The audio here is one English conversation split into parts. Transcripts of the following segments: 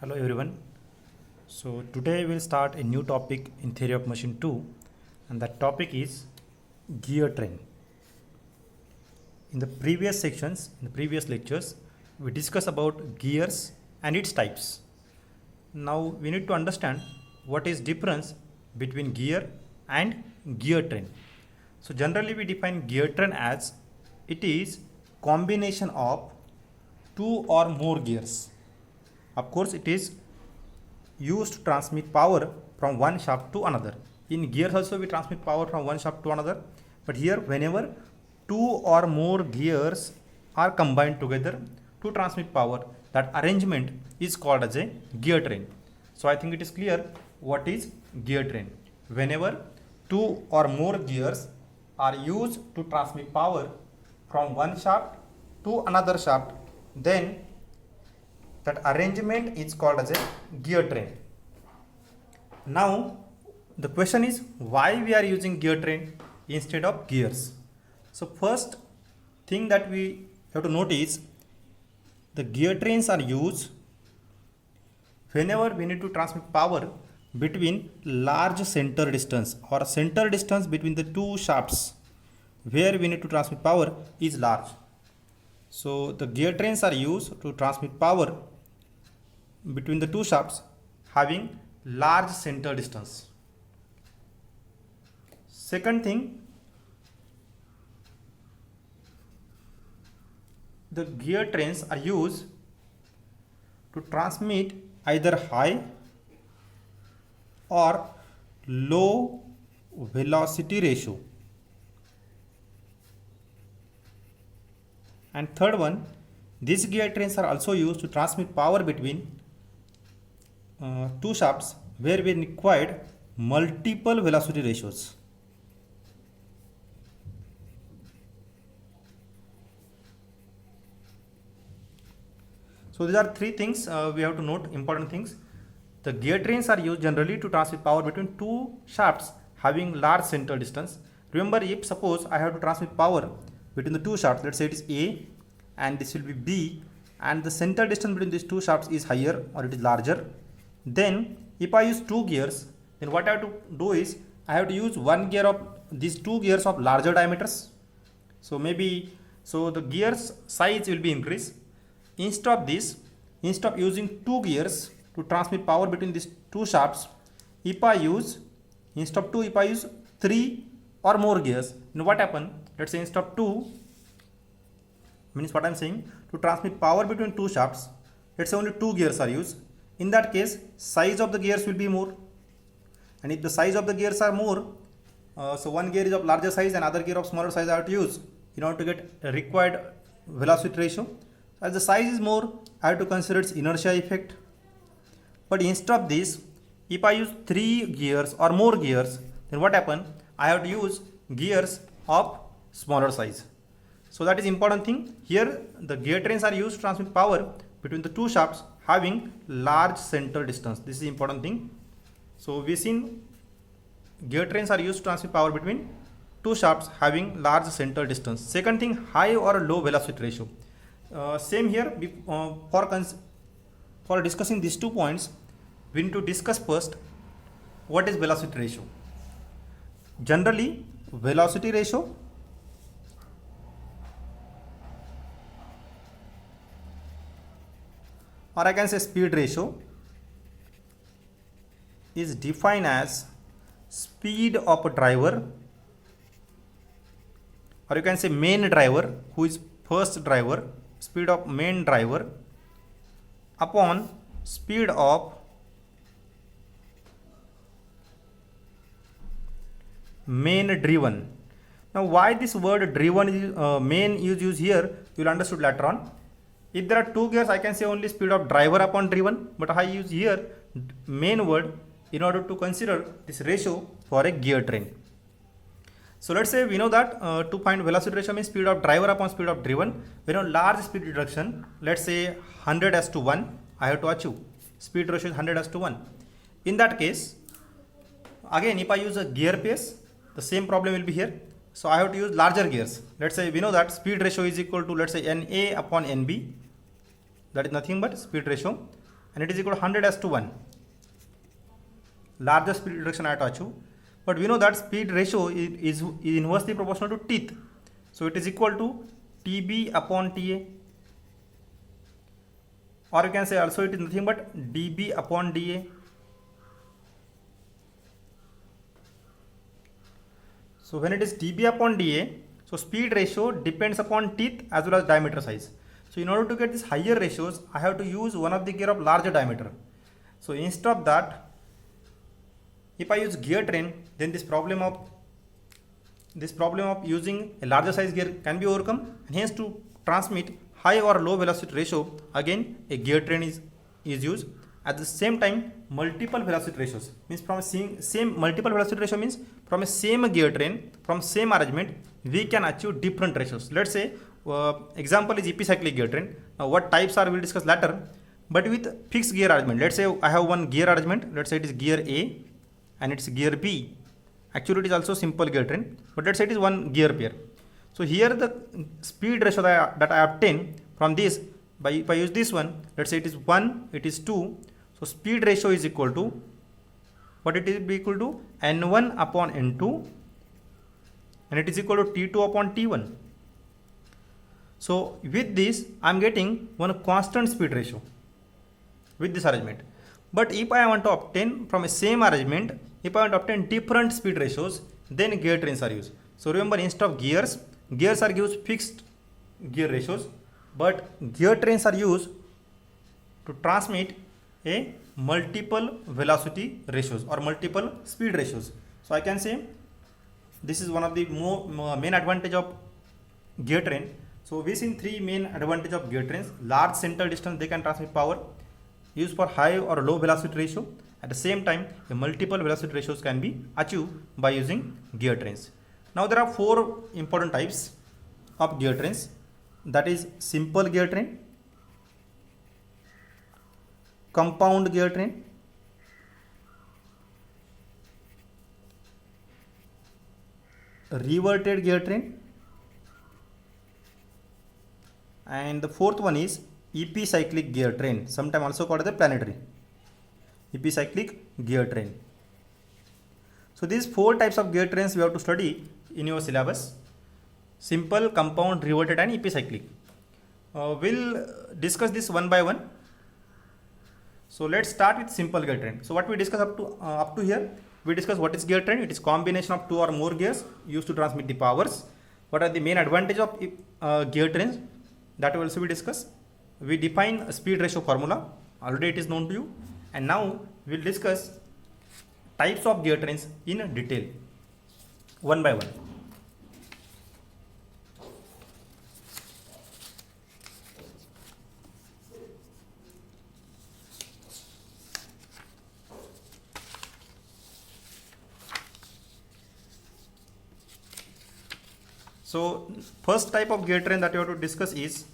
Hello everyone. So today we'll start a new topic in theory of machine 2, and that topic is gear train. In the previous sections, in the previous lectures, we discussed about gears and its types. Now we need to understand what is difference between gear and gear train. So generally we define gear train as it is combination of two or more gears. Of course, it is used to transmit power from one shaft to another. In gears also we transmit power from one shaft to another. But here whenever two or more gears are combined together to transmit power, that arrangement is called as a gear train. So I think it is clear what is gear train. Whenever two or more gears are used to transmit power from one shaft to another shaft, then that arrangement is called as a gear train. Now the question is why we are using gear train instead of gears. So first thing that we have to notice, the gear trains are used whenever we need to transmit power between large center distance or center distance between the two shafts where we need to transmit power is large. So the gear trains are used to transmit power between the two shafts having large center distance. Second thing, the gear trains are used to transmit either high or low velocity ratio. And third one, these gear trains are also used to transmit power between two shafts where we required multiple velocity ratios. So these are three things we have to note, important things. The gear trains are used generally to transmit power between two shafts having large central distance. Remember, if suppose I have to transmit power between the two shafts, let's say it is A and this will be B, and the central distance between these two shafts is higher or it is larger, then if I use two gears, then what I have to do is I have to use one gear of these two gears of larger diameters. So maybe the gears size will be increased. Instead of this, instead of using two gears to transmit power between these two shafts, if I use instead of two, if I use three or more gears, then what happen? Let's say instead of two, means what I am saying, to transmit power between two shafts, let's say only two gears are used. In that case, size of the gears will be more, and if the size of the gears are more, so one gear is of larger size and other gear of smaller size I have to use in order to get a required velocity ratio. As the size is more, I have to consider its inertia effect. But instead of this, if I use three gears or more gears, then what happen? I have to use gears of smaller size. So that is important thing. Here the gear trains are used to transmit power between the two shafts having large central distance. This is important thing. So we seen gear trains are used to transmit power between two shafts having large central distance. Second thing, high or low velocity ratio. Same here, for discussing these 2 points, we need to discuss first what is velocity ratio. Generally, velocity ratio or I can say speed ratio is defined as speed of a driver, or you can say main driver, who is first driver, speed of main driver upon speed of main driven. Now why this word driven is main is used here, you will understood later on. If there are two gears, I can say only speed of driver upon driven, but I use here main word in order to consider this ratio for a gear train. So let's say we know that to find velocity ratio means speed of driver upon speed of driven. We know large speed reduction, let's say 100:1, I have to achieve. Speed ratio is 100:1. In that case, again if I use a gear pace, the same problem will be here. So I have to use larger gears. Let's say we know that speed ratio is equal to, let's say, NA upon NB. That is nothing but speed ratio. and it is equal to 100:1. Largest speed reduction I have to achieve, but we know that speed ratio is inversely proportional to teeth, so it is equal to TB upon TA, or you can say also it is nothing but dB upon dA. So when it is dB upon dA, so speed ratio depends upon teeth as well as diameter size. So in order to get these higher ratios, I have to use one of the gear of larger diameter. So instead of that, if I use gear train, then this problem of using a larger size gear can be overcome, and hence to transmit high or low velocity ratio, again a gear train is used. At the same time, multiple velocity ratios means from same multiple velocity ratio means from a same gear train, from same arrangement, we can achieve different ratios. Let's say example is epicyclic gear train. Now what types are, we'll discuss later, but with fixed gear arrangement. Let's say I have one gear arrangement, let's say it is gear A and it's gear B. Actually it is also simple gear train, but let's say it is one gear pair. So here the speed ratio that I obtain from this, if I use this one, let's say it is 1, it is 2, so speed ratio is equal to, what it will be equal to, N1 upon N2, and it is equal to T2 upon T1. So with this I am getting one constant speed ratio with this arrangement. But if I want to obtain from a same arrangement, if I want to obtain different speed ratios, then gear trains are used. So remember, instead of gears are used fixed gear ratios, but gear trains are used to transmit a multiple velocity ratios or multiple speed ratios. So I can say this is one of the main advantage of gear train. So we seen three main advantage of gear trains. Large central distance, they can transmit power, used for high or low velocity ratio. At the same time, a multiple velocity ratios can be achieved by using gear trains. Now there are four important types of gear trains, that is simple gear train, compound gear train, reverted gear train, and the fourth one is epicyclic gear train, sometimes also called as the planetary epicyclic gear train. So these four types of gear trains we have to study in your syllabus: simple, compound, reverted and epicyclic. We'll discuss this one by one. So let's start with simple gear train. So what we discuss up to here, we discuss what is gear train. It is combination of two or more gears used to transmit the powers. What are the main advantage of gear trains, that also we discuss. We define a speed ratio formula, already it is known to you, and now we'll discuss types of gear trains in detail one by one. So first type of gear train that you have to discuss is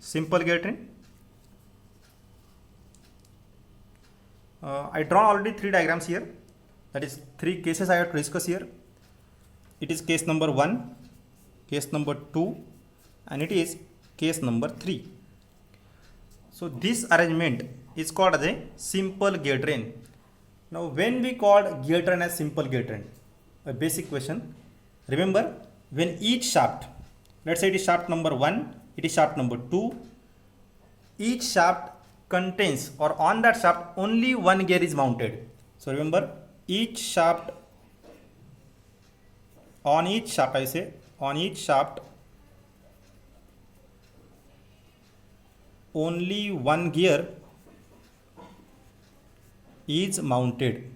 simple gear train. I drawn already three diagrams here, that is three cases I have to discuss here. It is case number 1, case number 2 and it is case number 3. So this arrangement is called as a simple gear train. Now when we called gear train as simple gear train, a basic question, remember, when each shaft, let's say it is shaft number 1, it is shaft number 2, each shaft contains, or on that shaft only one gear is mounted. So remember, each shaft, on each shaft only one gear is mounted.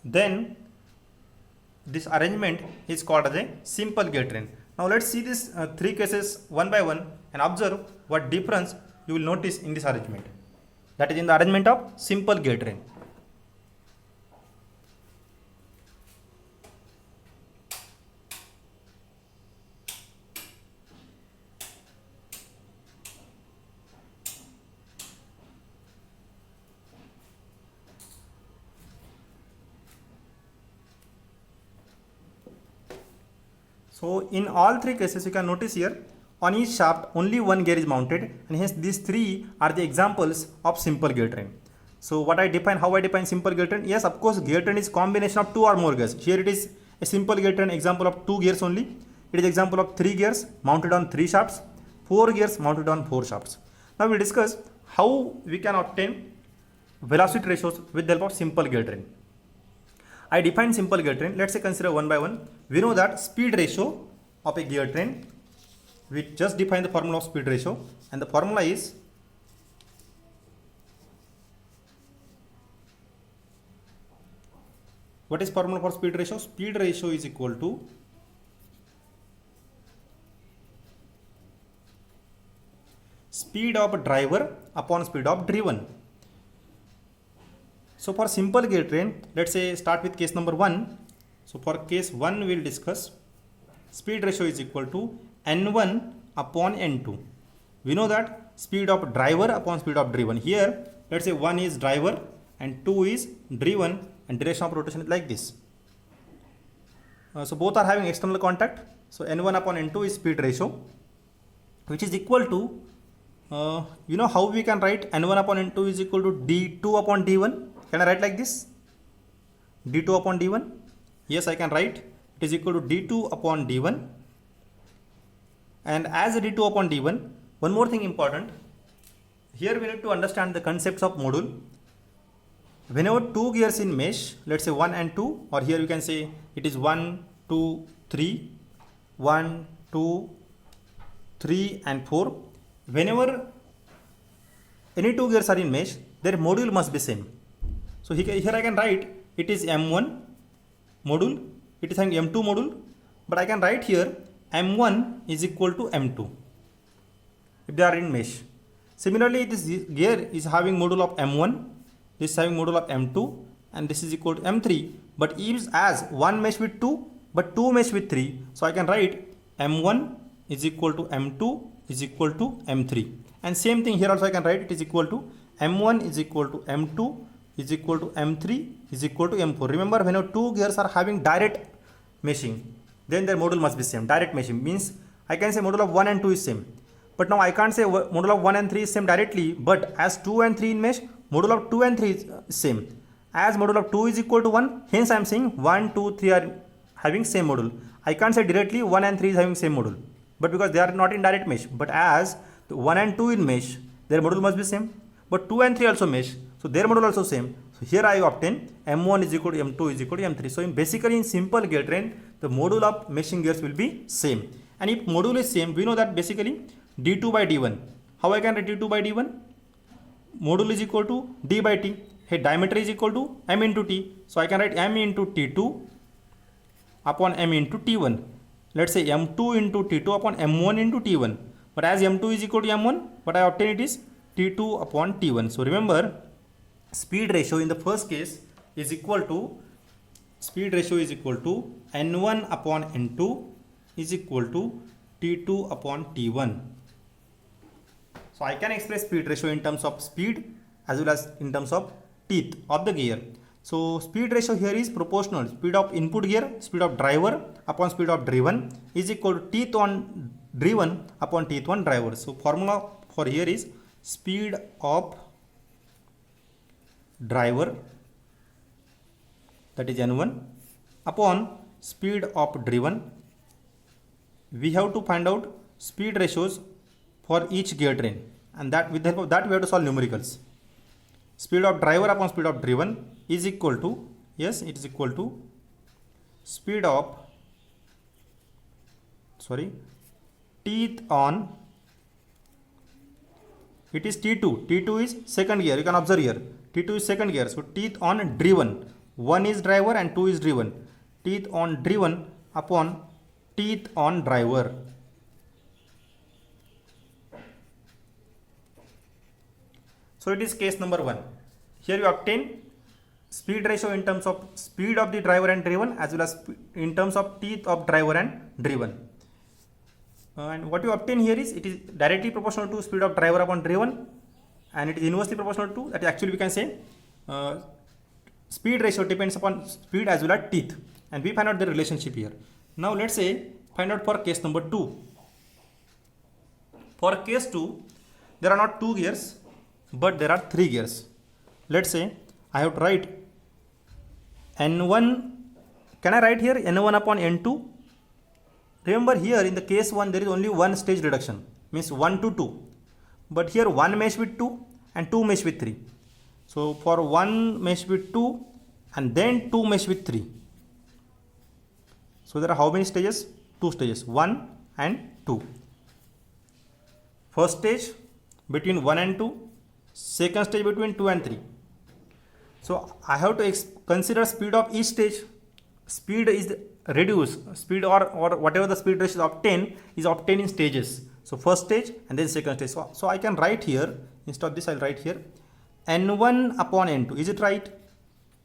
Then this arrangement is called as a simple gear train. Now let's see these three cases one by one and observe what difference you will notice in this arrangement, that is in the arrangement of simple gear train. So in all three cases you can notice here on each shaft only one gear is mounted, and hence these three are the examples of simple gear train. So what I define, how I define simple gear train? Yes, of course, gear train is combination of two or more gears. Here it is a simple gear train example of 2 gears only. It is example of 3 gears mounted on 3 shafts, 4 gears mounted on 4 shafts. Now we discuss how we can obtain velocity ratios with the help of simple gear train. I define simple gear train. Let's say consider one by one. We know that speed ratio of a gear train. We just define the formula of speed ratio, and the formula is what is formula for speed ratio? Speed ratio is equal to speed of driver upon speed of driven. So for simple gear train, let's say start with case number 1. So for case 1 we will discuss speed ratio is equal to N1 upon N2. We know that speed of driver upon speed of driven. Here let's say 1 is driver and 2 is driven, and direction of rotation is like this. So both are having external contact. So N1 upon N2 is speed ratio, which is equal to you know how we can write N1 upon N2 is equal to D2 upon D1. Can I write like this? D2 upon D1. Yes, I can write. It is equal to D2 upon D1. And as a D2 upon D1, one more thing important. Here we need to understand the concepts of module. Whenever 2 gears in mesh, let's say 1 and 2, or here you can say it is 1, 2, 3, 1, 2, 3 and 4. Whenever any 2 gears are in mesh, their module must be same. So here I can write it is M1 module, it is having M2 module, but I can write here M1 is equal to M2 if they are in mesh. Similarly, this gear is having module of M1, this is having module of M2, and this is equal to M3, but if as one mesh with 2 but 2 mesh with 3, so I can write M1 is equal to M2 is equal to M3, and same thing here also I can write it is equal to M1 is equal to M2 is equal to M3 is equal to M4. Remember, whenever 2 gears are having direct meshing, then their module must be same. Direct meshing means I can say module of 1 and 2 is same, but now I can't say module of 1 and 3 is same directly, but as 2 and 3 in mesh, module of 2 and 3 is same. As module of 2 is equal to 1, hence I am saying 1, 2, 3 are having same module. I can't say directly 1 and 3 is having same module, but because they are not in direct mesh, but as the 1 and 2 in mesh, their module must be same, but 2 and 3 also mesh, so their module also same. So here I obtain M1 is equal to M2 is equal to M3. So basically in simple gear train, the module of meshing gears will be same. And if module is same, we know that basically D2 by D1. How I can write D2 by D1? Module is equal to D by T. Hey, diameter is equal to M into T. So I can write M into T2 upon M into T1. Let's say M2 into T2 upon M1 into T1. But as M2 is equal to M1, what I obtain it is T2 upon T1. So remember, speed ratio in the first case is equal to N1 upon N2 is equal to T2 upon T1. So I can express speed ratio in terms of speed as well as in terms of teeth of the gear. So speed ratio here is proportional. Speed of input gear, speed of driver upon speed of driven is equal to teeth on driven upon teeth on driver. So formula for here is speed of driver, that is N1, upon speed of driven. We have to find out speed ratios for each gear train, and that with the help of that we have to solve numericals. Speed of driver upon speed of driven is equal to, yes, it is equal to speed of teeth on, it is T2. T2 is second gear, you can observe here. T2 is second gear, so teeth on driven. 1 is driver and 2 is driven. Teeth on driven upon teeth on driver. So it is case number 1. Here you obtain speed ratio in terms of speed of the driver and driven as well as in terms of teeth of driver and driven. And what you obtain here is it is directly proportional to speed of driver upon driven, and it is inversely proportional to, that actually we can say speed ratio depends upon speed as well as teeth, and we find out the relationship here. Now let's say Find out for case number 2. For case 2, there are not 2 gears, but there are 3 gears. Let's say I have to write N1. Can I write here N1 upon N2? Remember here in the case 1 there is only one stage reduction, means 1 to 2. But here 1 mesh with 2 and 2 mesh with 3. So for 1 mesh with 2 and then 2 mesh with 3. So there are how many stages? 2 stages, 1 and 2. First stage between 1 and 2, second stage between 2 and 3. So I have to consider speed of each stage. Speed is reduced, speed or whatever the speed ratio is obtained in stages. So first stage and then second stage. So I can write here, instead of this I'll write here N1 upon N2. Is it right?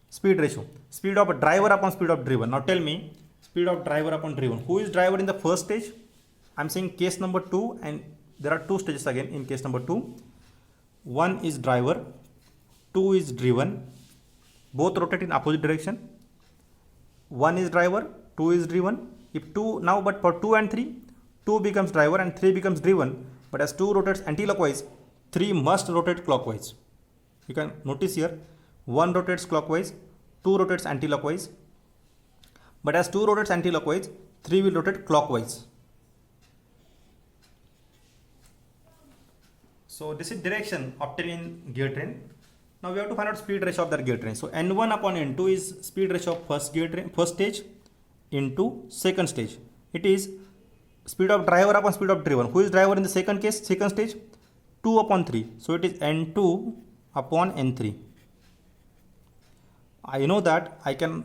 Speed ratio, speed of a driver upon speed of driven. Now tell me, speed of driver upon driven. Who is driver in the first stage? I'm saying case number 2, and there are 2 stages again in case number 2. 1 is driver, 2 is driven. Both rotate in opposite direction. 1 is driver, 2 is driven. If 2 now, but for 2 and 3, 2 becomes driver and 3 becomes driven. But as 2 rotates anti-clockwise, 3 must rotate clockwise. You can notice here 1 rotates clockwise, 2 rotates anti-clockwise. But as 2 rotates anti-clockwise, 3 will rotate clockwise. So this is direction obtained in gear train. Now we have to find out speed ratio of that gear train. So N1 upon N2 is speed ratio of first gear train, first stage into second stage. It is speed of driver upon speed of driven. Who is driver in the second case, second stage? 2 upon 3. So it is N2 upon N3. I know that I can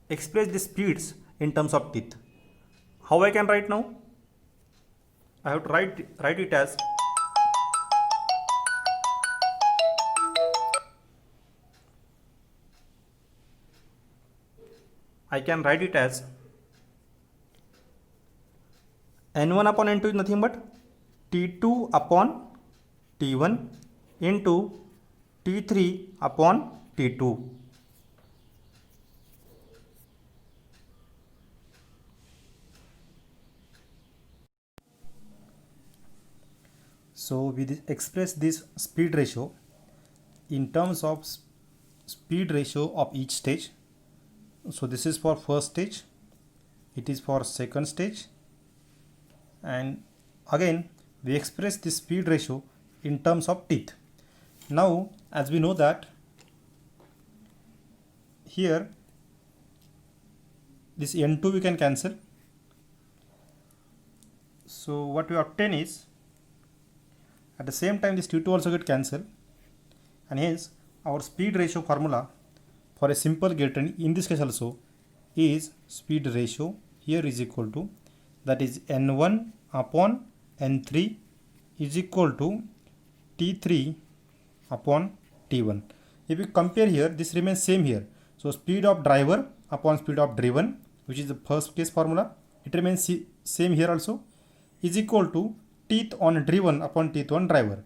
express the speeds in terms of teeth. How I can write now? I have to write it as N1 upon N2 is nothing but T2 upon T1 into T3 upon T2. So we express this speed ratio in terms of speed ratio of each stage. So this is for first stage, it is for second stage, and again we express this speed ratio in terms of teeth. Now as we know that here this N2 we can cancel. So what we obtain is, at the same time this T2 also get cancelled, and hence our speed ratio formula for a simple gear train in this case also is speed ratio here is equal to, that is N1 upon N3 is equal to T3 upon T1. If you compare here, this remains same here. So speed of driver upon speed of driven, which is the first case formula, it remains same here also, is equal to teeth on driven upon teeth on driver.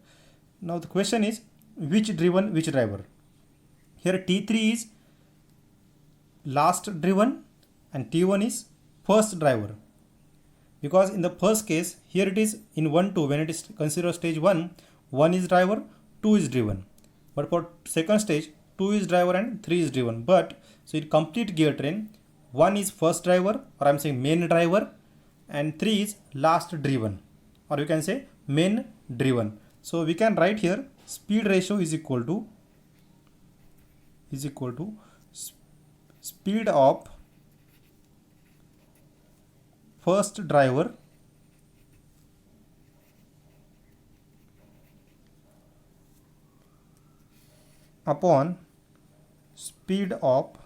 Now the question is, which driven, which driver? Here T3 is last driven and T1 is first driver, because in the first case here it is in 1 2, when it is considered stage 1, 1 is driver, 2 is driven. But for second stage 2 is driver and 3 is driven. But so in complete gear train, 1 is first driver, or I am saying main driver, and 3 is last driven, or you can say main driven. So we can write here speed ratio is equal to speed of first driver upon speed of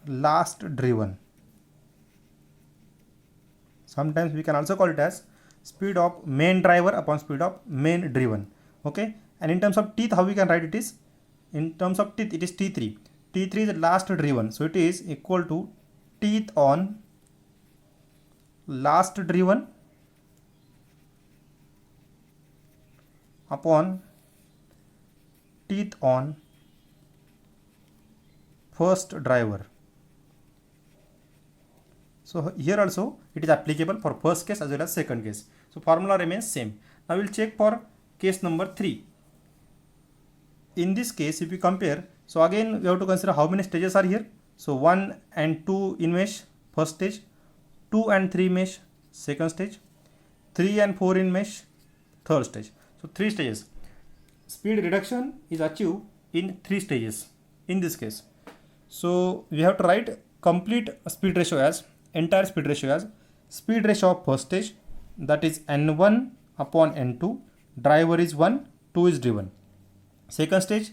last driven. Sometimes we can also call it as speed of main driver upon speed of main driven. Okay, and in terms of teeth, how we can write it is, in terms of teeth it is T3. T3 is last driven, so it is equal to teeth on last driven upon teeth on first driver. So here also it is applicable for first case as well as second case. So formula remains same. Now we'll check for case number 3. In this case, if we compare, so again we have to consider how many stages are here. So 1 and 2 in mesh, first stage, 2 and 3 mesh, second stage, 3 and 4 in mesh, third stage. So 3 stages. Speed reduction is achieved in 3 stages in this case. So we have to write complete speed ratio as, entire speed ratio as speed ratio of first stage, that is n1 upon n2, driver is 1, 2 is driven. Second stage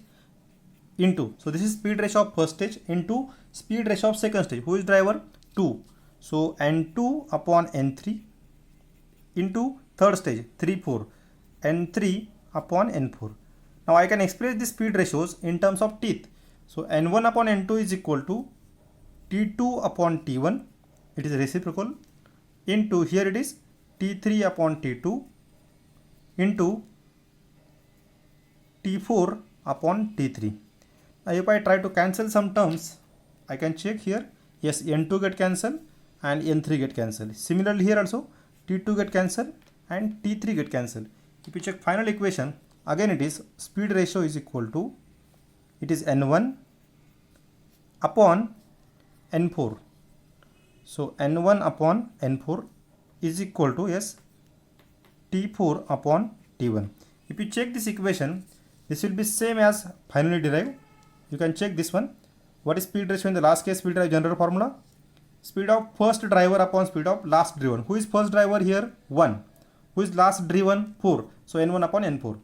into, so this is speed ratio of first stage into speed ratio of second stage, who is driver? 2. So n2 upon n3 into third stage 3, 4, n3 upon n4. Now I can express the speed ratios in terms of teeth. So n1 upon n2 is equal to t2 upon t1, it is reciprocal, into here it is t3 upon t2 into t4 upon t3. Now if I try to cancel some terms, I can check here, yes, n2 get cancelled and n3 get cancelled. Similarly here also t2 get cancelled and t3 get cancelled. If you check final equation, again it is speed ratio is equal to, it is n1 upon n4. So n1 upon n4 is equal to, yes, t4 upon t1. If you check this equation, this will be same as finally derived. You can check this one. What is speed ratio in the last case? Speed drive general formula. Speed of first driver upon speed of last driven. Who is first driver here? 1. Who is last driven? 4. So n1 upon n4.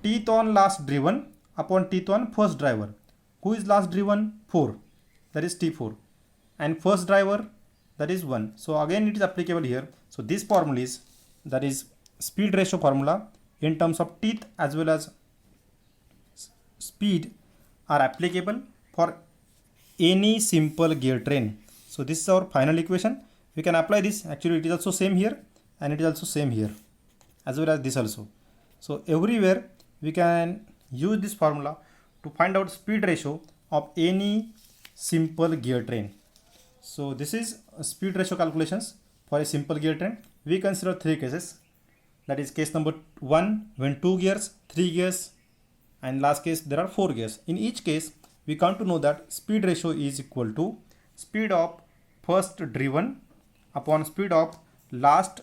Tth on last driven upon tth on first driver. Who is last driven? 4. That is t4. And first driver, that is 1. So again it is applicable here. So this formula is, that is speed ratio formula in terms of teeth as well as speed are applicable for any simple gear train. So this is our final equation. We can apply this. Actually it is also same here and it is also same here as well as this also. So everywhere we can use this formula to find out speed ratio of any simple gear train. So this is speed ratio calculations for a simple gear train. We consider 3 cases. That is case number 1 when 2 gears, 3 gears, and last case there are 4 gears. In each case we come to know that speed ratio is equal to speed of first driven upon speed of last,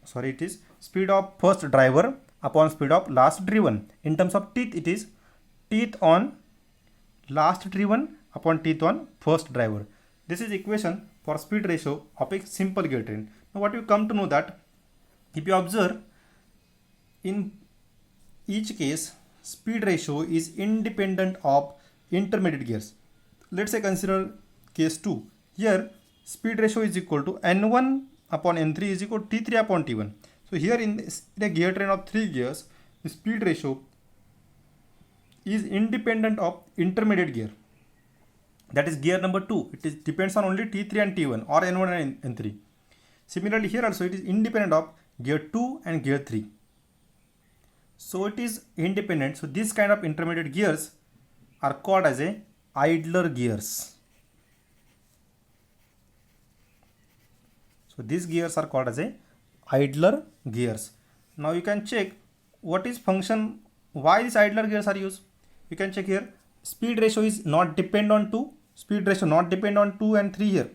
sorry, it is speed of first driver upon speed of last driven. In terms of teeth, it is teeth on last driven upon teeth on first driver. This is equation for speed ratio of a simple gear train. Now what you come to know that if you observe in each case speed ratio is independent of intermediate gears. Let's say consider case 2. Here speed ratio is equal to n1 upon n3 is equal to t3 upon t1. So here in a gear train of 3 gears, the speed ratio is independent of intermediate gear. That is gear number 2. It is depends on only t3 and t1 or n1 and n3. Similarly here also it is independent of gear 2 and gear 3. So it is independent. So this kind of intermediate gears are called as a idler gears. So these gears are called as a idler gears. Now you can check what is function, why these idler gears are used. You can check here, speed ratio is not depend on 2, speed ratio not depend on 2 and 3 here.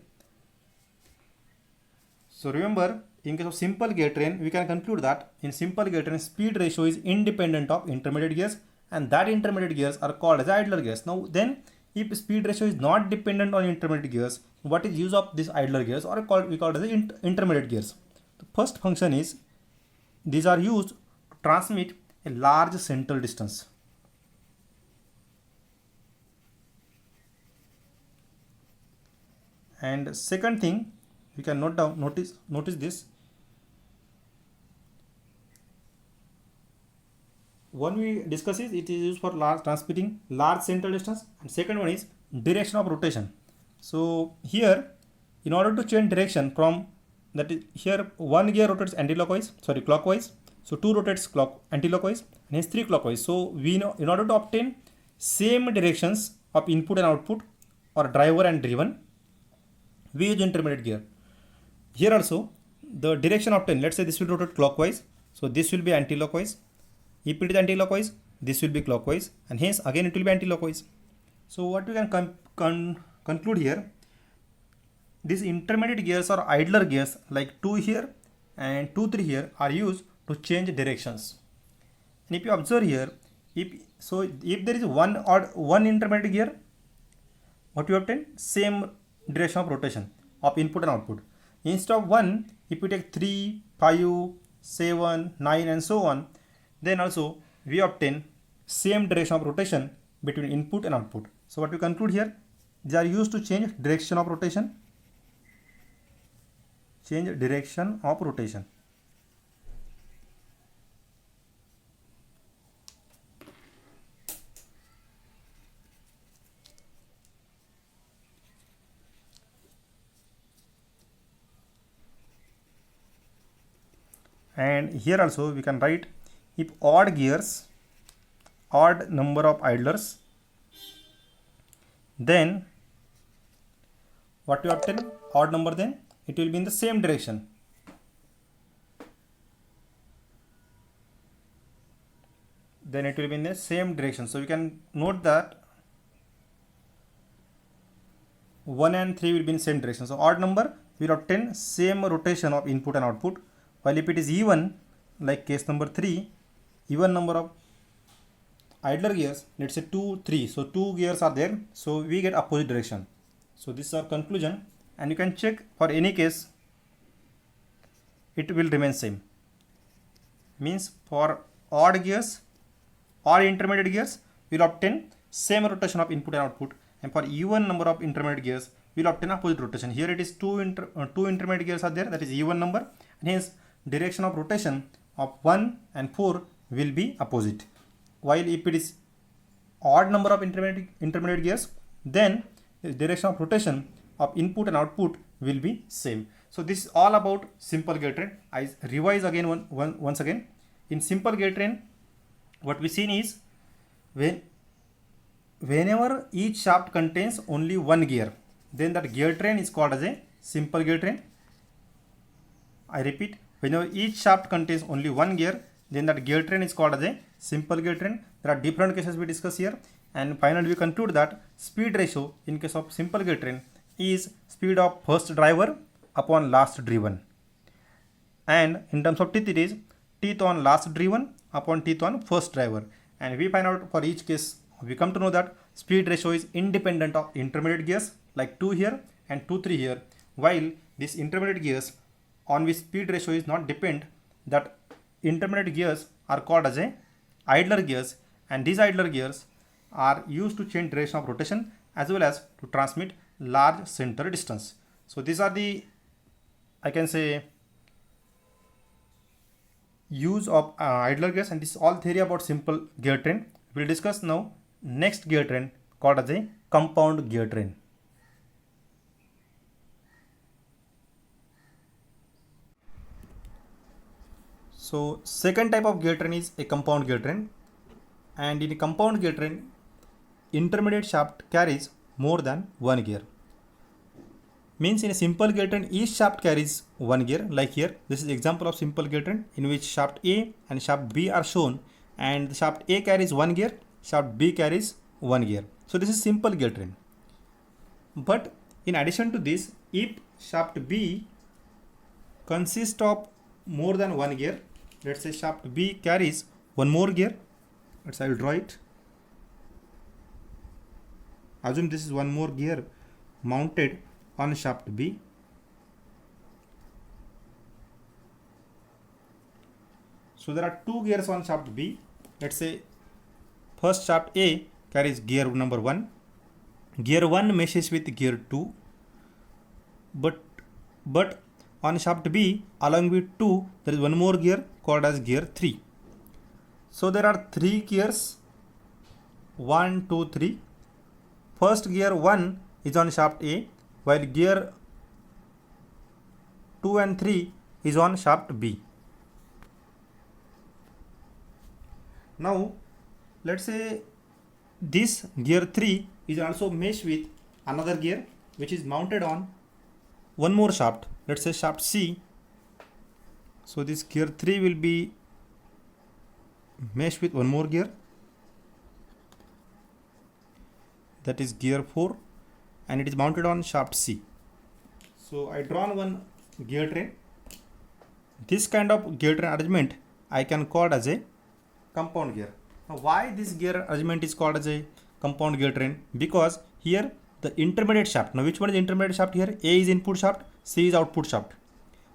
So remember, in case of simple gear train, we can conclude that in simple gear train, speed ratio is independent of intermediate gears, and that intermediate gears are called as idler gears. Now then, if speed ratio is not dependent on intermediate gears, what is use of these idler gears, or we call it as intermediate gears? The first function is, these are used to transmit a large central distance. And second thing, we can note down, notice this. One we discuss is it is used for transmitting large central distance, and second one is direction of rotation. So here, in order to change direction from that is here, one gear rotates clockwise. So 2 rotates anti-clockwise, and hence 3 clockwise. So we know in order to obtain same directions of input and output or driver and driven, we use intermediate gear. Here also the direction of 10, let's say this will rotate clockwise, so this will be anti-clockwise. If it is anti-clockwise, this will be clockwise, and hence again it will be anti-clockwise. So what we can conclude here, these intermediate gears or idler gears like 2 here and 2, 3 here are used to change directions. And if you observe here, if there is one intermediate gear, what you obtain? Same direction of rotation of input and output. Instead of 1, if you take 3, 5, 7, 9 and so on, then also we obtain same direction of rotation between input and output. So what we conclude here, they are used to change direction of rotation. Change direction of rotation. And here also we can write, if odd gears, odd number of idlers, then what we obtain? Odd number, then it will be in the same direction. Then it will be in the same direction. So we can note that 1 and 3 will be in same direction. So odd number will obtain same rotation of input and output, while if it is even, like case number 3, even number of idler gears, let's say 2, 3. So 2 gears are there, so we get opposite direction. So this is our conclusion, and you can check for any case it will remain same. Means for odd gears or intermediate gears we will obtain same rotation of input and output, and for even number of intermediate gears we will obtain opposite rotation. Here it is two intermediate gears are there, that is even number, and hence direction of rotation of 1 and 4 will be opposite. While if it is odd number of intermediate gears, then the direction of rotation of input and output will be same. So this is all about simple gate train. I revise again once again. In simple gate train, what we seen is whenever each shaft contains only one gear, then that gear train is called as a simple gear train. I repeat, whenever each shaft contains only one gear, then that gear train is called as a simple gear train. There are different cases we discuss here, and finally we conclude that speed ratio in case of simple gear train is speed of first driver upon last driven, and in terms of teeth it is teeth on last driven upon teeth on first driver. And we find out for each case, we come to know that speed ratio is independent of intermediate gears like 2 here and 2, 3 here, while these intermediate gears on which speed ratio is not depend, that intermediate gears are called as a idler gears, and these idler gears are used to change direction of rotation as well as to transmit large center distance. So these are the, I can say, use of idler gears, and this is all theory about simple gear train. We will discuss now next gear train called as a compound gear train. So second type of gear train is a compound gear train, and in a compound gear train intermediate shaft carries more than one gear. Means in a simple gear train each shaft carries one gear, like here this is example of simple gear train in which shaft A and shaft B are shown, and the shaft A carries one gear, shaft B carries one gear. So this is simple gear train. But in addition to this, if shaft B consists of more than one gear, let's say shaft B carries one more gear, I will draw it. Assume this is one more gear mounted on shaft B. So there are two gears on shaft B. Let's say first shaft A carries gear number 1. Gear 1 meshes with gear 2. But on shaft B along with 2 there is one more gear called as gear 3. So there are 3 gears, 1, 2, 3. First gear 1 is on shaft A, while gear 2 and 3 is on shaft B. Now let's say this gear 3 is also meshed with another gear which is mounted on one more shaft, let's say shaft C. So this gear 3 will be meshed with one more gear, that is gear 4, and it is mounted on shaft C. So I drawn one gear train. This kind of gear train arrangement I can call as a compound gear. Now why this gear arrangement is called as a compound gear train? Because here the intermediate shaft, now which one is intermediate shaft here? A is input shaft, C is output shaft,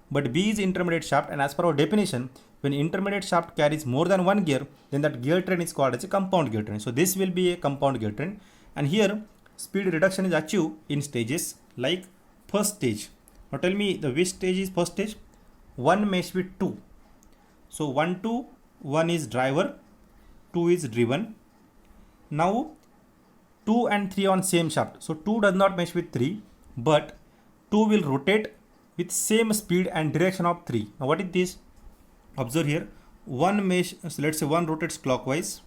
but B is intermediate shaft, and as per our definition, when intermediate shaft carries more than one gear, then that gear train is called as a compound gear train. So this will be a compound gear train, and here speed reduction is achieved in stages like first stage. Now tell me the which stage is first stage? 1 mesh with 2. So 1 2, 1 is driver, 2 is driven. Now 2 and 3 on same shaft. So 2 does not mesh with 3, but 2 will rotate with same speed and direction of 3. Now what is this? Observe here, one mesh, so let's say one rotates clockwise.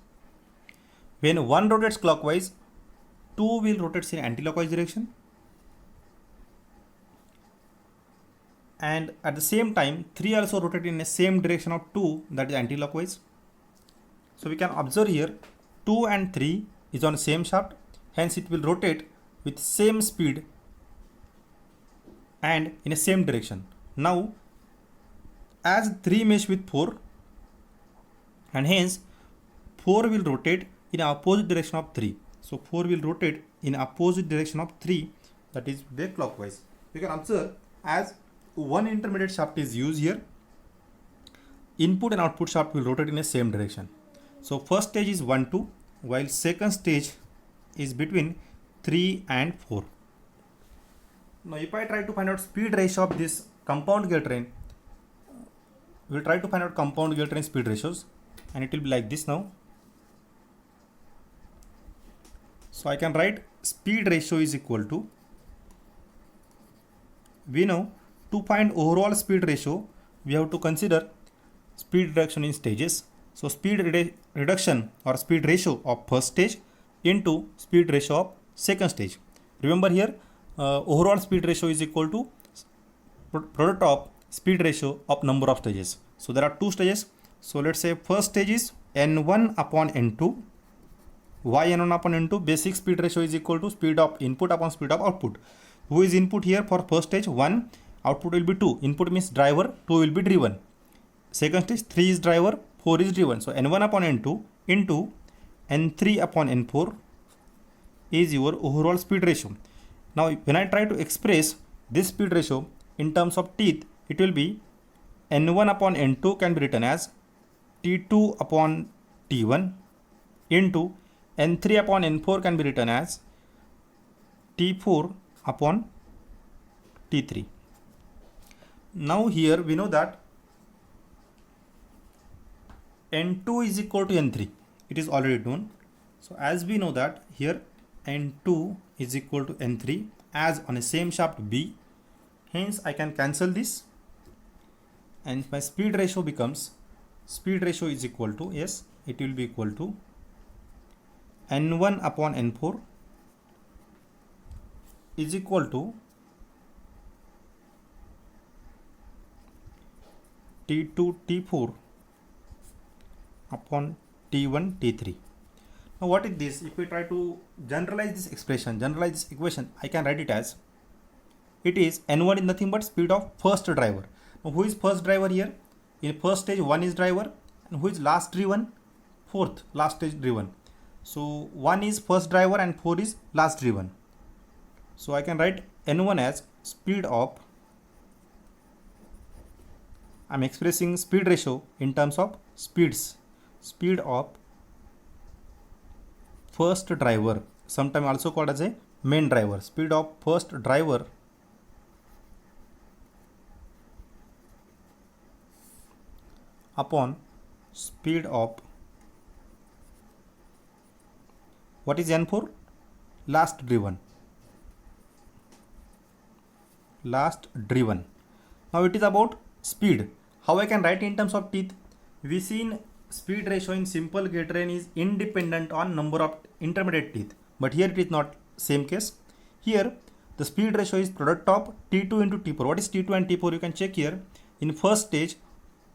When one rotates clockwise, 2 will rotate in anti-clockwise direction, and at the same time 3 also rotate in the same direction of 2, that is anti-clockwise. So we can observe here 2 and 3 is on same shaft, hence it will rotate with same speed and in a same direction. Now as 3 mesh with 4, and hence 4 will rotate in opposite direction of 3. So 4 will rotate in opposite direction of 3, that is their clockwise. You can observe as one intermediate shaft is used here, input and output shaft will rotate in the same direction. So first stage is 1 2, while second stage is between 3 and 4. Now if I try to find out speed ratio of this compound gear train, we'll try to find out compound gear train speed ratios, and it will be like this now. So I can write speed ratio is equal to, we know to find overall speed ratio, we have to consider speed reduction in stages. So speed reduction or speed ratio of first stage into speed ratio of second stage. Remember here, overall speed ratio is equal to product of speed ratio of number of stages. So there are two stages. So let's say first stage is n1 upon n2. Why n1 upon n2? Basic speed ratio is equal to speed of input upon speed of output. Who is input here for first stage? 1. Output will be 2. Input means driver, 2 will be driven. Second stage, 3 is driver, 4 is driven. So n1 upon n2 into n3 upon n4 is your overall speed ratio. Now when I try to express this speed ratio in terms of teeth, it will be n1 upon n2 can be written as t2 upon t1 into n3 upon n4 can be written as t4 upon t3. Now here we know that n2 is equal to n3. It is already known. So as we know that here n2 is equal to n3 as on a same shaft B. Hence I can cancel this, and my speed ratio becomes, speed ratio is equal to, yes, it will be equal to n1 upon n4 is equal to t2 t4 upon t1 t3. Now what is this? If we try to generalize this expression, generalize this equation, I can write it as, it is n1 is nothing but speed of first driver. Now who is first driver here? In first stage 1 is driver, and who is last driven? 4th last stage driven. So 1 is first driver and 4 is last driven. So I can write n1 as speed of, I am expressing speed ratio in terms of speeds, speed of first driver, sometimes also called as a main driver, speed of first driver upon speed of, what is n4? Last driven. Last driven. Now it is about speed. How I can write in terms of teeth? We seen speed ratio in simple gear train is independent on number of intermediate teeth, but here it is not same case. Here the speed ratio is product of T2 into T4. What is T2 and T4? You can check here. In first stage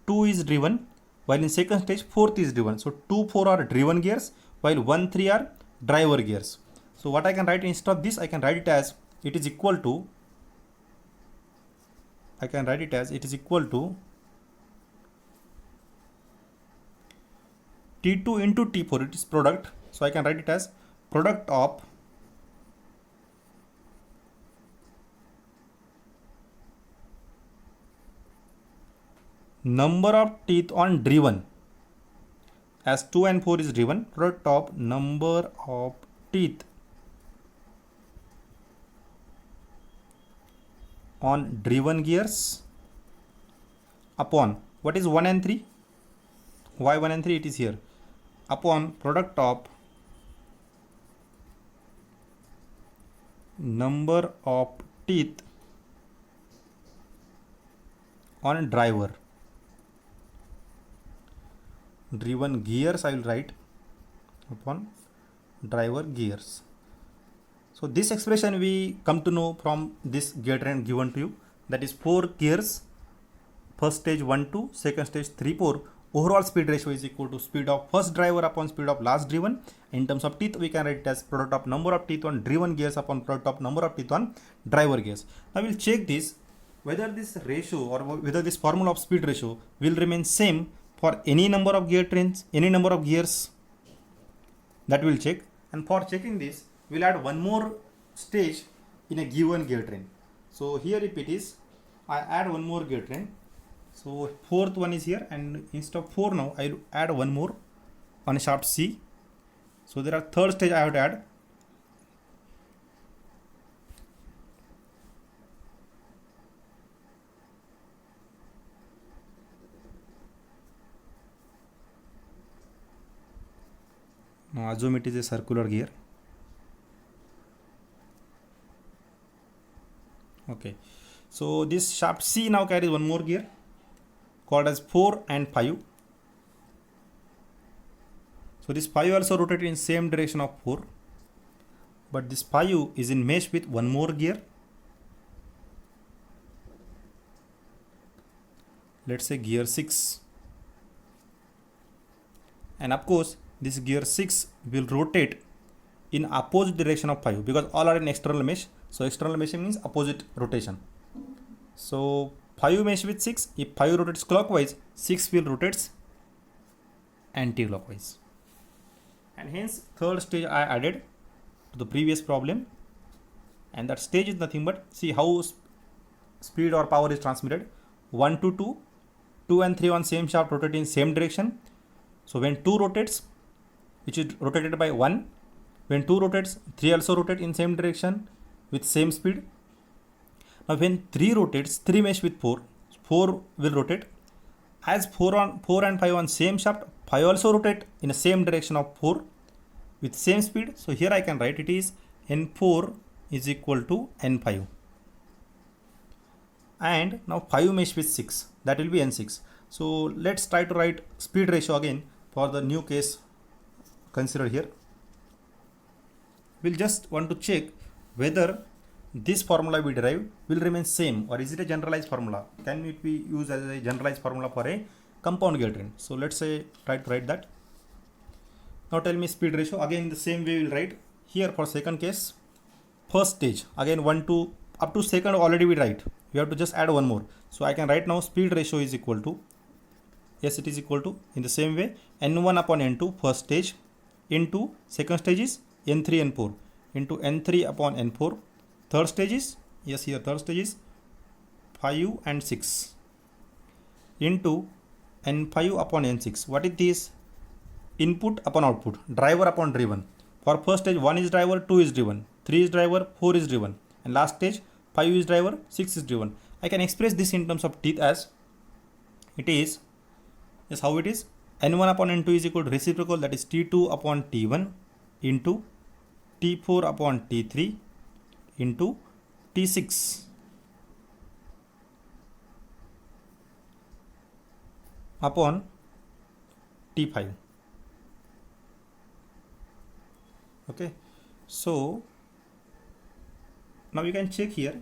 2 is driven, while in second stage 4th is driven. So 2, 4 are driven gears, while 1, 3 are driver gears. So what I can write instead of this, I can write it as it is equal to, T2 into T4. It is product. So I can write it as product of number of teeth on driven, as 2 and 4 is driven, product of number of teeth on driven gears upon, what is 1 and 3? Why 1 and 3? It is here, upon product of number of teeth on driven gears. I will write upon driver gears. So this expression we come to know from this gear train given to you, that is 4 gears, first stage 1, 2, second stage 3, 4. Overall speed ratio is equal to speed of first driver upon speed of last driven. In terms of teeth, we can write it as product of number of teeth on driven gears upon product of number of teeth on driver gears. Now we'll check this, whether this ratio or whether this formula of speed ratio will remain same for any number of gear trains, any number of gears. That we'll check. And for checking this, we'll add one more stage in a given gear train. So here if it is, I add one more gear train. So fourth one is here, and instead of 4 now, I'll add one more on shaft C. So there are third stage I have to add. Now assume it is a circular gear. Okay, so this shaft C now carries one more gear called as 4 and 5. So this 5 also rotated in same direction of 4, but this 5 is in mesh with one more gear. Let's say gear 6, and of course this gear 6 will rotate in opposite direction of 5 because all are in external mesh. So external meshing means opposite rotation. So 5 mesh with 6. If 5 rotates clockwise, 6 will rotate anti-clockwise. And hence third stage I added to the previous problem. And that stage is nothing but, see how speed or power is transmitted. 1 to 2, 2 and 3 on same shaft rotate in same direction. So when 2 rotates, which is rotated by 1, when 2 rotates, 3 also rotate in same direction with same speed. Now when 3 rotates, 3 mesh with 4, 4 will rotate. As 4 and 5 on same shaft, 5 also rotate in the same direction of 4 with same speed. So here I can write it is N4 is equal to N5. And now 5 mesh with 6, that will be N6. So let's try to write speed ratio again for the new case considered here. We'll just want to check whether this formula we derived will remain same, or is it a generalized formula? Can it be used as a generalized formula for a compound gear train? So let's say try to write that. Now tell me speed ratio. Again in the same way we'll write here for second case. First stage, again 1 to up to second already we write. We have to just add one more. So I can write now speed ratio is equal to, yes, it is equal to, in the same way, N1 upon N2 first stage into second stage is N3 N4 into N3 upon N4. Third stage is, yes, here third stage is 5 and 6 into N5 upon N6. What is this? Input upon output, driver upon driven. For first stage 1 is driver, 2 is driven, 3 is driver, 4 is driven, and last stage 5 is driver, 6 is driven. I can express this in terms of teeth as it is, yes, how it is, N1 upon N2 is equal to reciprocal, that is T2 upon T1 into T4 upon T3 into T6 upon T5. Okay, so Now you can check here,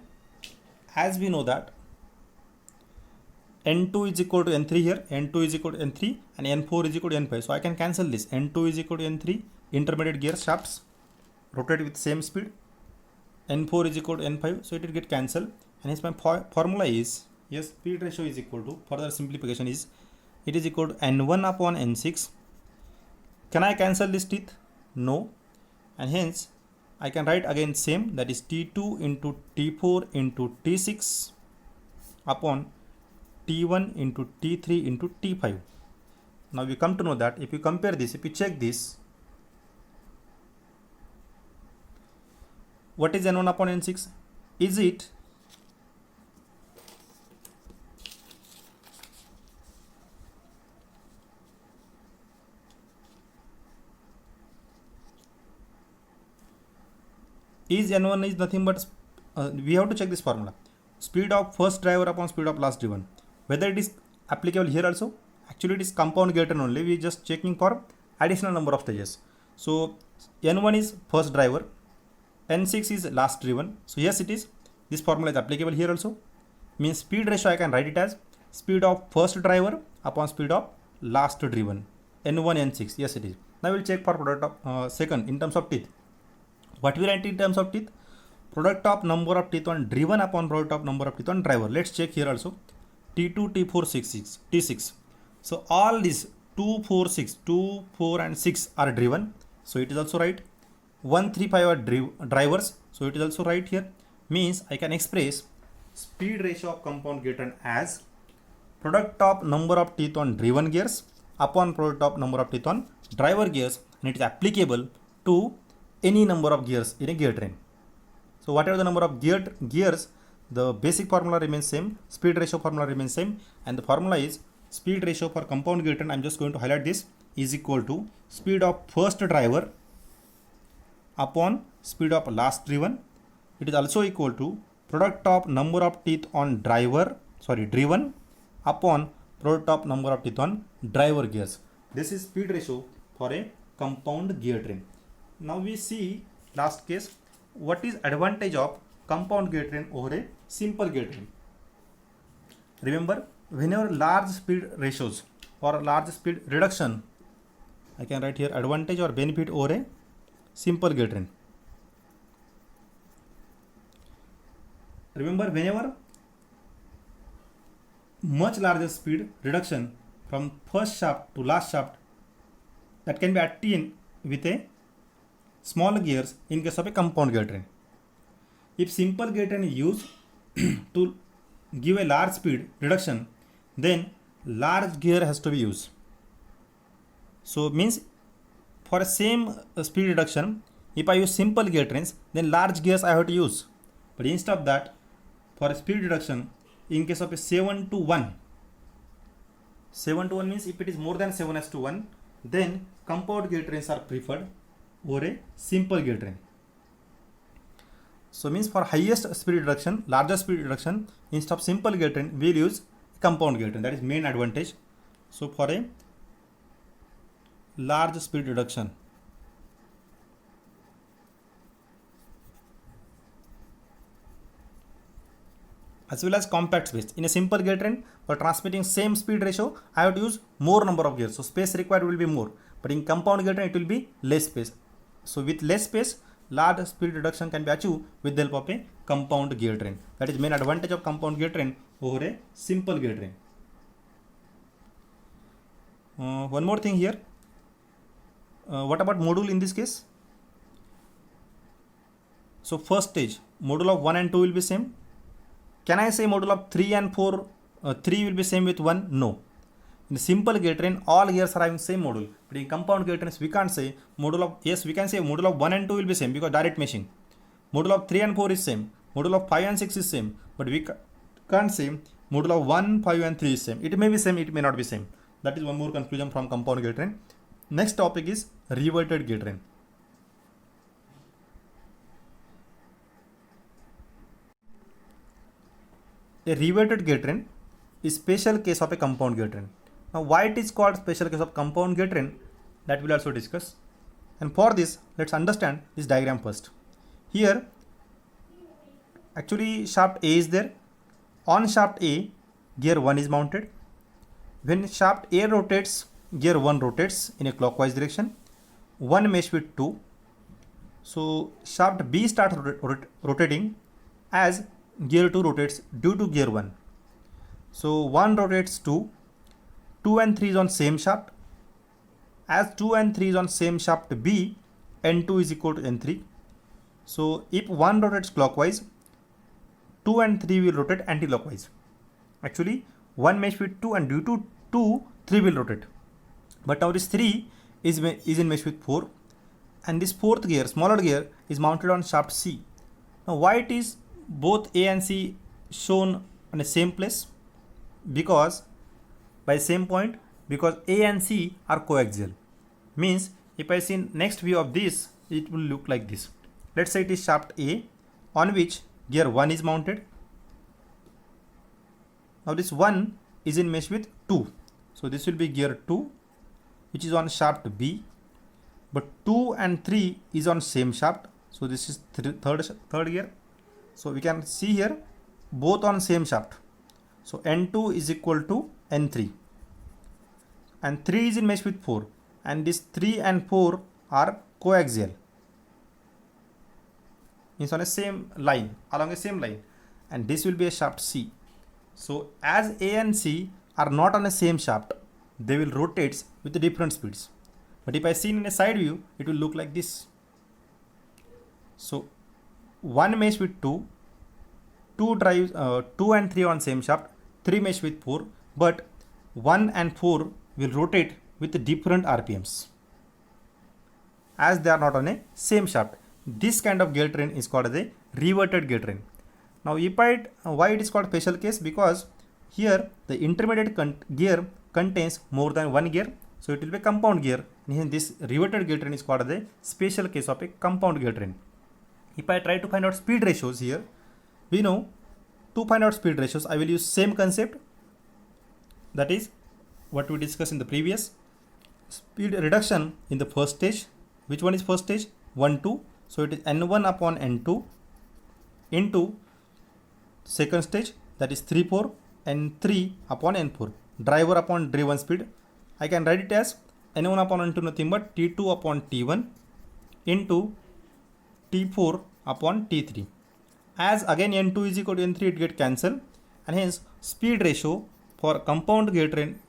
as we know that n2 is equal to n3 here, n2 is equal to n3 and n4 is equal to n5. So I can cancel this. N2 is equal to n3, intermediate gear shafts rotate with same speed. N4 is equal to n5, so it will get cancelled. And hence my formula is, yes, speed ratio is equal to, further simplification is, it is equal to n1 upon n6. Can I cancel this teeth? No. And hence I can write again same, that is T2 into T4 into T6 upon T1 into T3 into T5. Now we come to know that if you compare this, if you check this, what is n1 upon n6? Is it is n1 is nothing but we have to check this formula, speed of first driver upon speed of last driven, whether it is applicable here also. Actually it is compound gear train only, we just checking for additional number of stages. So n1 is first driver, n6 is last driven, so yes, it is, this formula is applicable here also. Means speed ratio I can write it as speed of first driver upon speed of last driven, n1 n6, yes it is. Now we will check for product of second in terms of teeth. What we write in terms of teeth? Product of number of teeth on driven upon product of number of teeth on driver. Let's check here also. T2, T4, 6, T6. So all these 2, 4, 6, 2, 4 and 6 are driven. So it is also right. 1, 3, 5 are drivers. So it is also right here. Means I can express speed ratio of compound gear train as product of number of teeth on driven gears upon product of number of teeth on driver gears, and it is applicable to any number of gears in a gear train. So whatever the number of gears, the basic formula remains same, speed ratio formula remains same, and the formula is speed ratio for compound gear train, I'm just going to highlight this, is equal to speed of first driver upon speed of last driven. It is also equal to product of number of teeth on driven upon product of number of teeth on driver gears. This is speed ratio for a compound gear train. Now we see last case, what is advantage of compound gear train over a simple gear train. Remember, whenever large speed ratios or large speed reduction, I can write here advantage or benefit over a simple gear train. Remember, whenever much larger speed reduction from first shaft to last shaft, that can be attained with a small gears in case of a compound gear train. If simple gear train is used to give a large speed reduction, then large gear has to be used. So means for a same speed reduction, if I use simple gear trains, then large gears I have to use. But instead of that, for a speed reduction, in case of a 7 to 1, 7 to 1 means if it is more than 7:1, then compound gear trains are preferred over a simple gear train. So means for highest speed reduction, larger speed reduction, instead of simple gear train, we will use compound gear train. That is main advantage. So for a large speed reduction, as well as compact space. In a simple gear train, for transmitting same speed ratio, I have to use more number of gears. So space required will be more. But in compound gear train, it will be less space. So with less space, large speed reduction can be achieved with the help of a compound gear train. That is main advantage of compound gear train over a simple gear train. One more thing here. What about module in this case? So first stage, module of 1 and 2 will be same. Can I say module of 3 and 4, 3 will be same with 1? No. In simple gear train, all gears are having same module. But in compound gear trains, we can't say module of, yes, we can say module of 1 and 2 will be same because direct meshing. Module of 3 and 4 is same. Module of 5 and 6 is same. But we can't say module of 1, 5 and 3 is same. It may be same, it may not be same. That is one more conclusion from compound gear train. Next topic is reverted gear train. A reverted gear train is special case of a compound gear train. Now why it is called special case of compound gear train, that we'll also discuss. And for this, let's understand this diagram first. Here Actually shaft A is there. On shaft A, gear 1 is mounted. When shaft A rotates, gear 1 rotates in a clockwise direction. One mesh with 2. So shaft B starts rotating as gear 2 rotates due to gear 1. So 1 rotates 2. 2 and 3 is on same shaft. As 2 and 3 is on same shaft B, N2 is equal to N3. So if 1 rotates clockwise, 2 and 3 will rotate anti-clockwise. Actually 1 mesh with 2, and due to 2, 3 will rotate. But now this 3 is in mesh with 4, and this fourth gear, smaller gear, is mounted on shaft C. Now why it is both A and C shown on the same place? Because by same point, because A and C are coaxial. Means if I see next view of this, it will look like this. Let's say it is shaft A on which gear 1 is mounted. Now this 1 is in mesh with 2. So this will be gear 2 which is on shaft B. But 2 and 3 is on same shaft. So this is third gear. So we can see here both on same shaft. So N2 is equal to N3. And 3 is in mesh with 4. And this 3 and 4 are coaxial. Means on a same line, along a same line. And this will be a shaft C. So as A and C are not on a same shaft, they will rotate with different speeds. But if I see in a side view, it will look like this. So 1 mesh with 2, 2 and 3 on same shaft, 3 mesh with 4, but 1 and 4 will rotate with different RPMs as they are not on a same shaft. This kind of gear train is called as a reverted gear train. Now why it is called special case? Because here the intermediate gear contains more than one gear, so it will be a compound gear. And this reverted gear train is called as a special case of a compound gear train. If I try to find out speed ratios here, we know to find out speed ratios I will use same concept, that is what we discussed in the previous. Speed reduction in the first stage. Which one is first stage? 1, 2. So it is N1 upon N2 into second stage, that is 3, 4, N3 upon N4. Driver upon driven speed. I can write it as N1 upon N2 nothing but T2 upon T1 into T4 upon T3. As again N2 is equal to N3, it get cancelled, and hence speed ratio for compound gear train,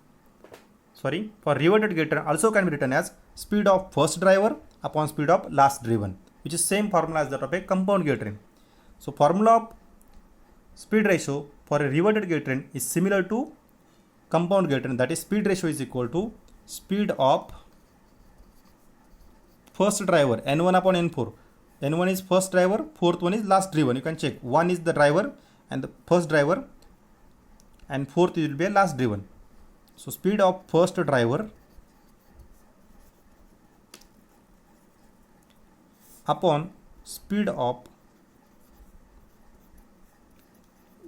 for reverted gear train also can be written as speed of first driver upon speed of last driven, which is same formula as that of a compound gear train. So formula of speed ratio for a reverted gear train is similar to compound gear train, that is speed ratio is equal to speed of first driver N1 upon N4. N1 is first driver, fourth one is last driven. You can check, 1 is the driver and the first driver, and fourth will be a last driven. So speed of first driver upon speed of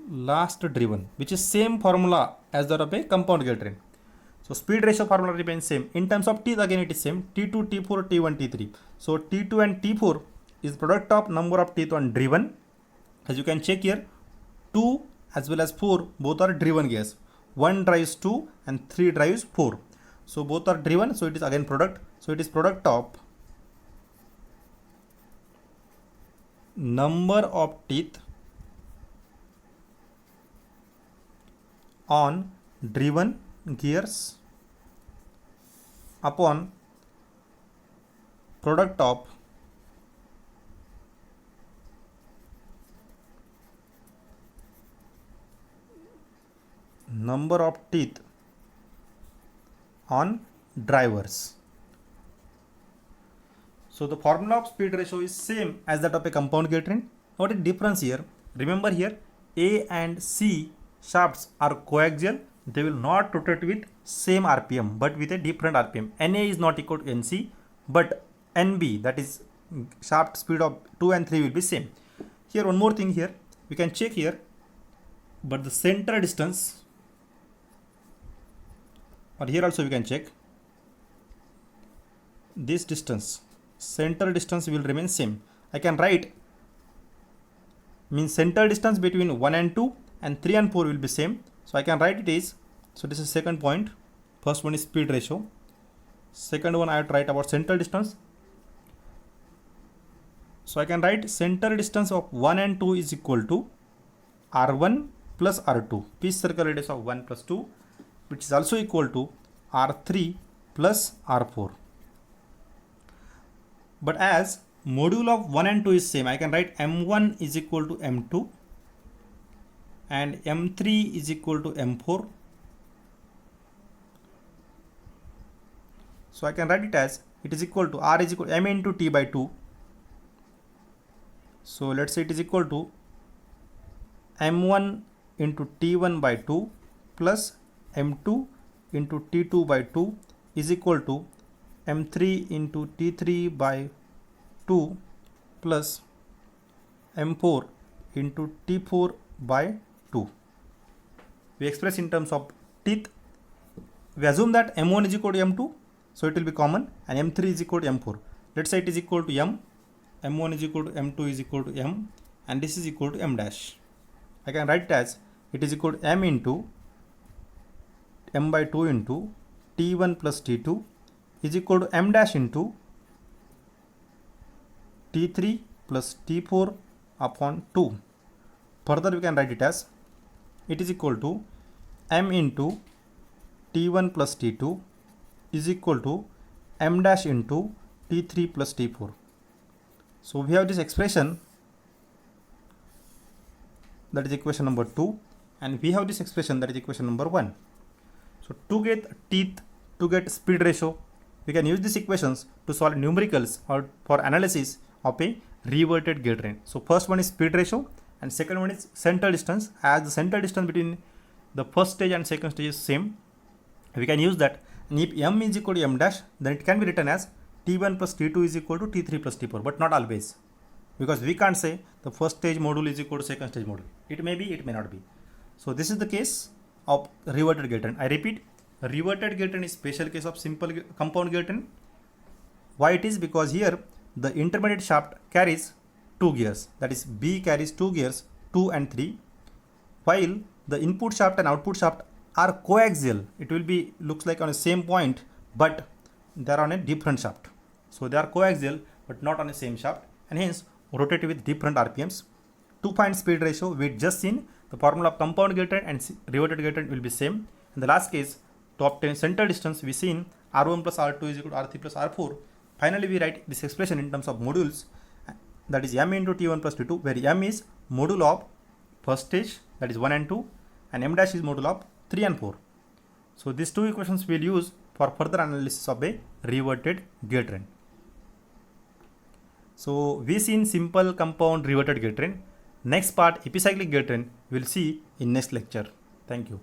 last driven, which is same formula as that of a compound gear train. So speed ratio formula remains same. In terms of teeth, again it is same, T2, T4, T1, T3. So T2 and T4 is product of number of teeth on driven. As you can check here, 2 as well as 4 both are driven gears. 1 drives 2 and 3 drives 4. So both are driven, so it is again product. So it is product of number of teeth on driven gears upon product of number of teeth on drivers. So the formula of speed ratio is same as that of a compound gear train. What is the difference here? Remember here, A and C shafts are coaxial. They will not rotate with same RPM but with a different RPM. NA is not equal to NC, but NB, that is shaft speed of 2 and 3 will be same. Here one more thing here, we can check here, but the center distance, or here also we can check, this distance, center distance will remain same. I can write means central distance between 1 and 2 and 3 and 4 will be same. So I can write it is, so this is second point. First one is speed ratio. Second one I have to write about central distance. So I can write central distance of 1 and 2 is equal to R1 plus R2, piece circle radius of 1 plus 2, which is also equal to R3 plus R4. But as module of 1 and 2 is same, I can write M1 is equal to M2 and M3 is equal to M4. So I can write it as, it is equal to R is equal to M into T by 2. So let's say it is equal to M1 into T1 by 2 plus M2 into T2 by 2 is equal to M3 into T3 by 2 plus M4 into T4 by 2. We express in terms of teeth. We assume that M1 is equal to M2, so it will be common, and M3 is equal to M4. Let's say it is equal to M, M1 is equal to M2 is equal to M, and this is equal to M dash. I can write it as, it is equal to M into M by 2 into T1 plus T2 is equal to M dash into T3 plus T4 upon 2. Further we can write it as, it is equal to M into T1 plus T2 is equal to M dash into T3 plus T4. So we have this expression, that is equation number 2, and we have this expression, that is equation number 1. So to get teeth, to get speed ratio, we can use these equations to solve numericals or for analysis of a reverted gate train. So first one is speed ratio and second one is central distance. As the central distance between the first stage and second stage is same, we can use that. And if M is equal to M dash, then it can be written as T1 plus T2 is equal to T3 plus T4, but not always, because we can't say the first stage module is equal to second stage module. It may be, it may not be. So this is the case of reverted gate train. I repeat, reverted gate train is special case of simple compound gate train. Why it is? Because here the intermediate shaft carries 2 gears, that is B carries 2 gears, 2 and 3, while the input shaft and output shaft are coaxial. It will be looks like on the same point, but they are on a different shaft. So they are coaxial but not on the same shaft, and hence rotate with different RPMs. To find speed ratio, we just seen the formula of compound gate train and reverted gate train will be same. In the last case, to obtain central distance, we seen R1 plus R2 is equal to R3 plus R4. Finally, we write this expression in terms of modules, that is M into T1 plus T2, where M is module of first stage, that is 1 and 2, and M dash is module of 3 and 4. So these two equations we will use for further analysis of a reverted gate train. So we seen simple compound reverted gate train. Next part, epicyclic gate train, we will see in next lecture. Thank you.